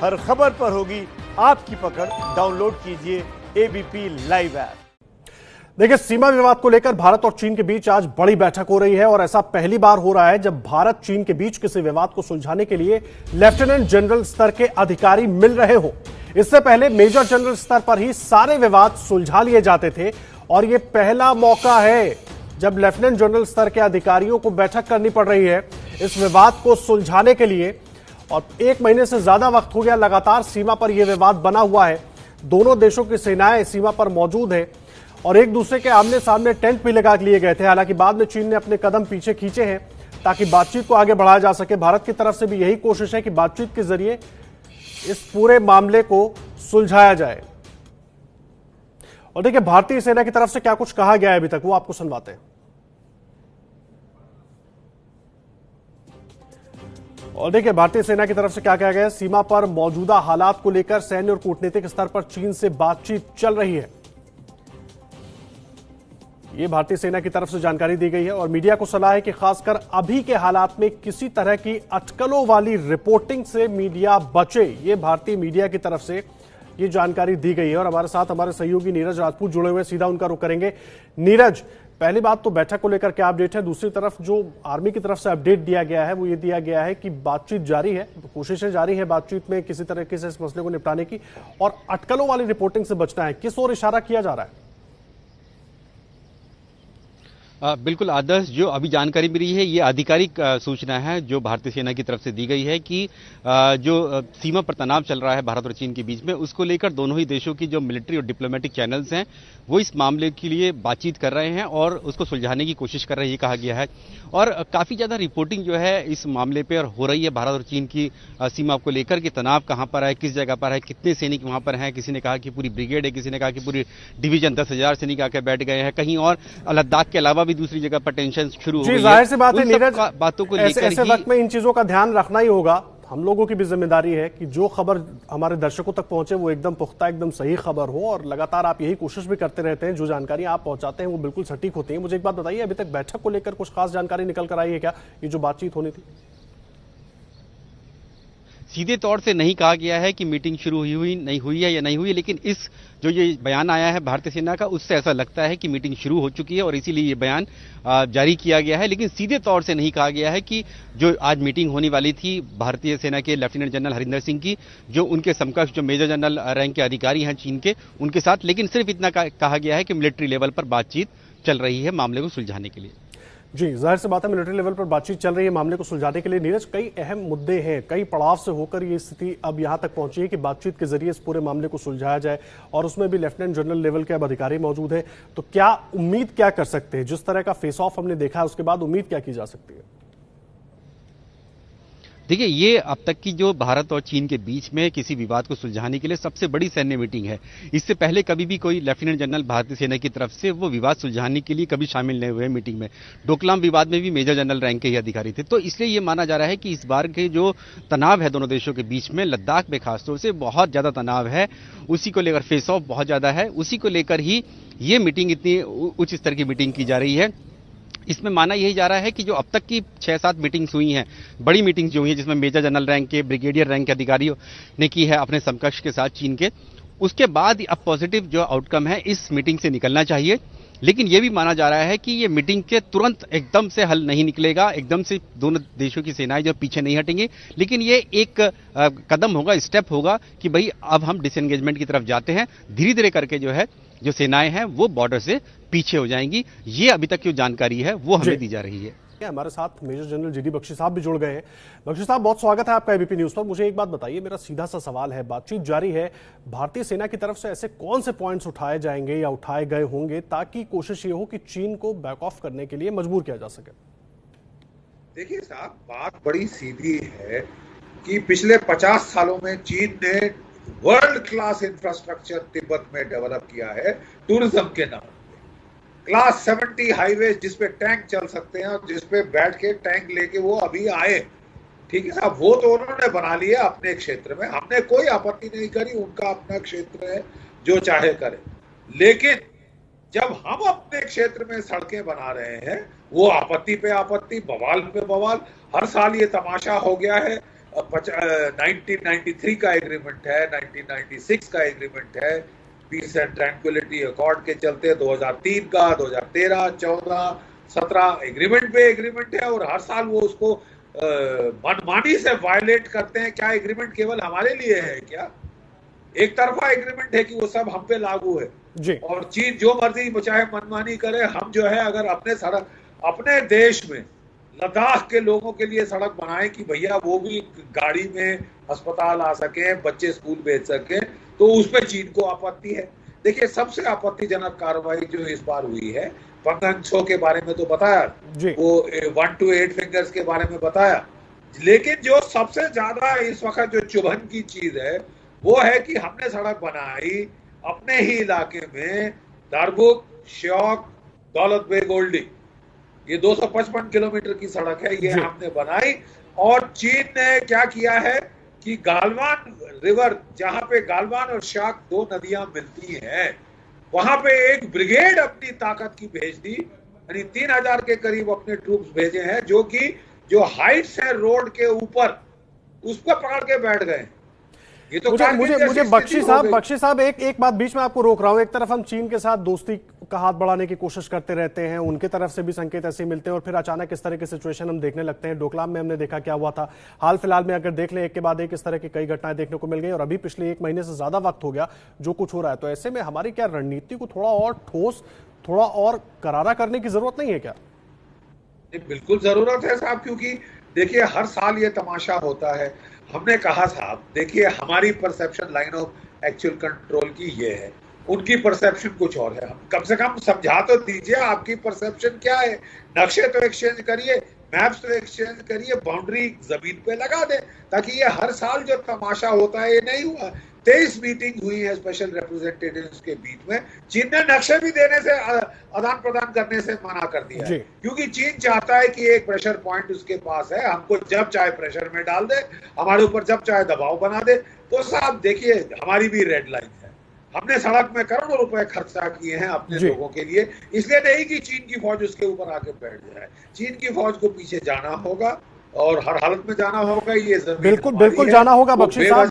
हर खबर पर होगी आपकी पकड़। डाउनलोड कीजिए एबीपी लाइव ऐप। देखिए, सीमा विवाद को लेकर भारत और चीन के बीच आज बड़ी बैठक हो रही है और ऐसा पहली बार हो रहा है जब भारत चीन के बीच किसी विवाद को सुलझाने के लिए लेफ्टिनेंट जनरल स्तर के अधिकारी मिल रहे हो। इससे पहले मेजर जनरल स्तर पर ही सारे विवाद सुलझा लिए जाते थे और यह पहला मौका है जब लेफ्टिनेंट जनरल स्तर के अधिकारियों को बैठक करनी पड़ रही है इस विवाद को सुलझाने के लिए। और 1 महीने से ज्यादा वक्त हो गया लगातार सीमा पर यह विवाद बना हुआ है। दोनों देशों की सेनाएं सीमा पर मौजूद है और एक दूसरे के आमने सामने टेंट भी लगा लिए गए थे। हालांकि बाद में चीन ने अपने कदम पीछे खींचे हैं ताकि बातचीत को आगे बढ़ाया जा सके। भारत की तरफ से भी यही कोशिश है कि बातचीत के जरिए इस पूरे मामले को सुलझाया जाए। और देखिए, भारतीय सेना की तरफ से क्या कुछ कहा गया है अभी तक, वो आपको सुनवाते हैं। और देखिए, भारतीय सेना की तरफ से क्या कहा गया है। सीमा पर मौजूदा हालात को लेकर सैन्य और कूटनीतिक स्तर पर चीन से बातचीत चल रही है, यह भारतीय सेना की तरफ से जानकारी दी गई है। और मीडिया को सलाह है कि खासकर अभी के हालात में किसी तरह की अटकलों वाली रिपोर्टिंग से मीडिया बचे। यह भारतीय मीडिया की तरफ से ये जानकारी दी गई है। और हमारे साथ हमारे सहयोगी नीरज राजपूत जुड़े हुए, सीधा उनका रुख करेंगे। नीरज, पहली बात तो बैठक को लेकर क्या अपडेट है? दूसरी तरफ जो आर्मी की तरफ से अपडेट दिया गया है वो ये दिया गया है कि बातचीत जारी है, कोशिशें जारी है बातचीत में किसी तरीके से इस मसले को निपटाने की और अटकलों वाली रिपोर्टिंग से बचना है। किस ओर इशारा किया जा रहा है? बिल्कुल आदर्श, जो अभी जानकारी मिली है ये आधिकारिक सूचना है जो भारतीय सेना की तरफ से दी गई है कि जो सीमा पर तनाव चल रहा है भारत और चीन के बीच में, उसको लेकर दोनों ही देशों की जो मिलिट्री और डिप्लोमेटिक चैनल्स हैं वो इस मामले के लिए बातचीत कर रहे हैं और उसको सुलझाने की कोशिश कर रहे हैं, ये कहा गया है। और काफी ज्यादा रिपोर्टिंग जो है इस मामले पर हो रही है भारत और चीन की सीमा को लेकर कि तनाव कहां पर है, किस जगह पर है, कितने सैनिक वहां पर हैं। किसी ने कहा कि पूरी ब्रिगेड है, किसी ने कहा कि पूरी डिवीजन 10,000 सैनिक आकर बैठ गए हैं, कहीं और लद्दाख के अलावा भी दूसरी जगह पर टेंशन शुरू हो गई है। जाहिर सी बात है नीरज, बातों को लेकर ऐसे वक्त में इन चीजों का ध्यान रखना ही होगा। हम लोगों की भी जिम्मेदारी है कि जो खबर हमारे दर्शकों तक पहुंचे वो एकदम पुख्ता, एकदम सही खबर हो। और लगातार आप यही कोशिश भी करते रहते हैं, जो जानकारी आप पहुंचाते हैं वो बिल्कुल सटीक होती है। मुझे एक बात बताइए, अभी तक बैठक को लेकर कुछ खास जानकारी निकल कर आई है क्या? ये जो बातचीत होनी थी, सीधे तौर से नहीं कहा गया है कि मीटिंग शुरू हुई नहीं हुई है या नहीं हुई है, लेकिन इस जो ये बयान आया है भारतीय सेना का उससे ऐसा लगता है कि मीटिंग शुरू हो चुकी है और इसीलिए ये बयान जारी किया गया है। लेकिन सीधे तौर से नहीं कहा गया है कि जो आज मीटिंग होने वाली थी भारतीय सेना के लेफ्टिनेंट जनरल हरिंदर सिंह की, जो उनके समकक्ष जो मेजर जनरल रैंक के अधिकारी हैं चीन के, उनके साथ, लेकिन सिर्फ इतना कहा गया है कि मिलिट्री लेवल पर बातचीत चल रही है मामले को सुलझाने के लिए। जी, जाहिर सी बात है मिलिट्री लेवल पर बातचीत चल रही है मामले को सुलझाने के लिए। नीरज, कई अहम मुद्दे हैं, कई पड़ाव से होकर ये स्थिति अब यहां तक पहुंची है कि बातचीत के जरिए इस पूरे मामले को सुलझाया जाए और उसमें भी लेफ्टिनेंट जनरल लेवल के अब अधिकारी मौजूद है। तो क्या उम्मीद क्या कर सकते हैं? जिस तरह का फेस ऑफ हमने देखा है उसके बाद उम्मीद क्या की जा सकती है? देखिए, ये अब तक की जो भारत और चीन के बीच में किसी विवाद को सुलझाने के लिए सबसे बड़ी सैन्य मीटिंग है। इससे पहले कभी भी कोई लेफ्टिनेंट जनरल भारतीय सेना की तरफ से वो विवाद सुलझाने के लिए कभी शामिल नहीं हुए मीटिंग में। डोकलाम विवाद में भी मेजर जनरल रैंक के ही अधिकारी थे। तो इसलिए ये माना जा रहा है कि इस बार के जो तनाव है दोनों देशों के बीच में, लद्दाख में खासतौर से बहुत ज्यादा तनाव है, उसी को लेकर फेस ऑफ बहुत ज्यादा है, उसी को लेकर ही ये मीटिंग इतनी उच्च स्तर की मीटिंग की जा रही है। इसमें माना यही जा रहा है कि जो अब तक की 6-7 मीटिंग्स हुई हैं, बड़ी मीटिंग्स जो हुई हैं जिसमें मेजर जनरल रैंक के, ब्रिगेडियर रैंक के अधिकारियों ने की है अपने समकक्ष के साथ चीन के, उसके बाद अब पॉजिटिव जो आउटकम है इस मीटिंग से निकलना चाहिए। लेकिन यह भी माना जा रहा है कि ये मीटिंग के तुरंत एकदम से हल नहीं निकलेगा, एकदम से दोनों देशों की सेनाएं जो पीछे नहीं हटेंगी, लेकिन ये एक कदम होगा, स्टेप होगा कि भाई अब हम डिसएंगेजमेंट की तरफ जाते हैं। धीरे धीरे करके जो है जो सेनाएं हैं वो बॉर्डर से पीछे हो जाएंगी। ये अभी तक जो जानकारी है वो हमें दी जा रही है। हमारे साथ मेजर जनरल जीडी बख्शी साहब भी जुड़ गए हैं। बख्शी साहब, बहुत स्वागत है आपका एबीपी न्यूज पर। मुझे एक बात बताइए, मेरा सीधा सा सवाल है, बातचीत जारी है, भारतीय सेना की तरफ से ऐसे कौन से पॉइंट्स उठाए जाएंगे या उठाए गए होंगे ताकि कोशिश ये हो कि चीन को बैक ऑफ करने के लिए मजबूर किया जा सके? देखिए साहब, बात बड़ी सीधी है कि पिछले 50 सालों में चीन ने वर्ल्ड क्लास इंफ्रास्ट्रक्चर तिब्बत में डेवलप किया है टूरिज्म के नाम पे। क्लास 70 हाईवे जिसपे टैंक चल सकते हैं और जिसपे बैठ के टैंक लेके वो अभी आए, ठीक है साहब, वो तो उन्होंने बना लिया अपने क्षेत्र में, हमने कोई आपत्ति नहीं करी, उनका अपना क्षेत्र है, जो चाहे करे। लेकिन जब हम अपने क्षेत्र में सड़कें बना रहे हैं, वो आपत्ति पे आपत्ति, बवाल पे बवाल। हर साल ये तमाशा हो गया है 1993 का एग्रीमेंट है, 1996 का एग्रीमेंट है, पीस एंड ट्रैंक्विलिटी अकॉर्ड के चलते 2003 का, 2013, 14, 17 एग्रीमेंट पे एग्रीमेंट है और हर साल वो उसको मनमानी से वायलेट करते हैं। क्या एग्रीमेंट केवल हमारे लिए है क्या? एक तरफा एग्रीमेंट है कि वो सब हम पे लागू है जी। और चीन जो मर्जी चाहे मनमानी करे। हम जो है अगर अपने देश में लद्दाख के लोगों के लिए सड़क बनाए कि भैया वो भी गाड़ी में अस्पताल आ सके, बच्चे स्कूल भेज सके, तो उस पर चीन को आपत्ति है। देखिए सबसे आपत्तिजनक कार्रवाई जो इस बार हुई है, पंगन छो के बारे में तो बताया, वो 1 to 8 फिंगर्स के बारे में बताया, लेकिन जो सबसे ज्यादा इस वक्त जो चुभन की चीज है वो है कि हमने सड़क बनाई अपने ही इलाके में, दारबुक, श्योक, दौलत बेग, ओल्डी, ये 255 किलोमीटर की सड़क है, ये हमने बनाई। और चीन ने क्या किया है कि गालवान रिवर, जहां पे गालवान और शाक दो नदियां मिलती हैं, वहां पे एक ब्रिगेड अपनी ताकत की भेज दी, यानी 3000 के करीब अपने ट्रूप्स भेजे हैं, जो कि जो हाइट्स है रोड के ऊपर उस पर पकड़ के बैठ गए। ये तो मुझे बख्शी साहब एक बात बीच में आपको रोक रहा हूं। एक तरफ हम चीन के साथ दोस्ती का हाथ बढ़ाने की कोशिश करते रहते हैं, उनके तरफ से भी संकेत ऐसे मिलते हैं और फिर अचानक इस तरह की सिचुएशन हम देखने लगते हैं। डोकलाम में हमने देखा क्या हुआ था, हाल फिलहाल में अगर देख लें एक के बाद एक इस तरह की कई घटनाएं देखने को मिल गई और अभी पिछले 1 महीने से ज्यादा वक्त हो गया जो कुछ हो रहा है। तो ऐसे में हमारी क्या रणनीति को थोड़ा और ठोस, थोड़ा और करारा करने की जरूरत नहीं है क्या? बिल्कुल जरूरत है साहब, क्योंकि देखिए हर साल ये तमाशा होता है। हमने कहा साहब देखिए हमारी perception line of actual control की ये है, उनकी परसेप्शन कुछ और है। हम कम से कम समझा तो दीजिए आपकी परसेप्शन क्या है। नक्शे तो एक्सचेंज करिए, मैप्स तो एक्सचेंज करिए, बाउंड्री जमीन पे लगा दे, ताकि ये हर साल जो तमाशा होता है ये नहीं हुआ। 23 मीटिंग हुई है स्पेशल रिप्रेजेंटेटिव्स के बीच में। चीन ने नक्शे भी देने से, आदान प्रदान करने से मना कर दिया है, क्योंकि चीन चाहता है कि एक प्रेशर पॉइंट उसके पास है, हमको जब चाहे प्रेशर में डाल दे, हमारे ऊपर जब चाहे दबाव बना दे। तो साहब देखिए हमारी भी रेड लाइन है, हमने सड़क में करोड़ों रुपए खर्चा किए हैं अपने लोगों के लिए, इसलिए नहीं कि चीन की फौज उसके ऊपर आके बैठ जाए। चीन की फौज को पीछे जाना होगा और हर हालत में जाना होगा। ये बिल्कुल जाना होगा बख्शी साहब।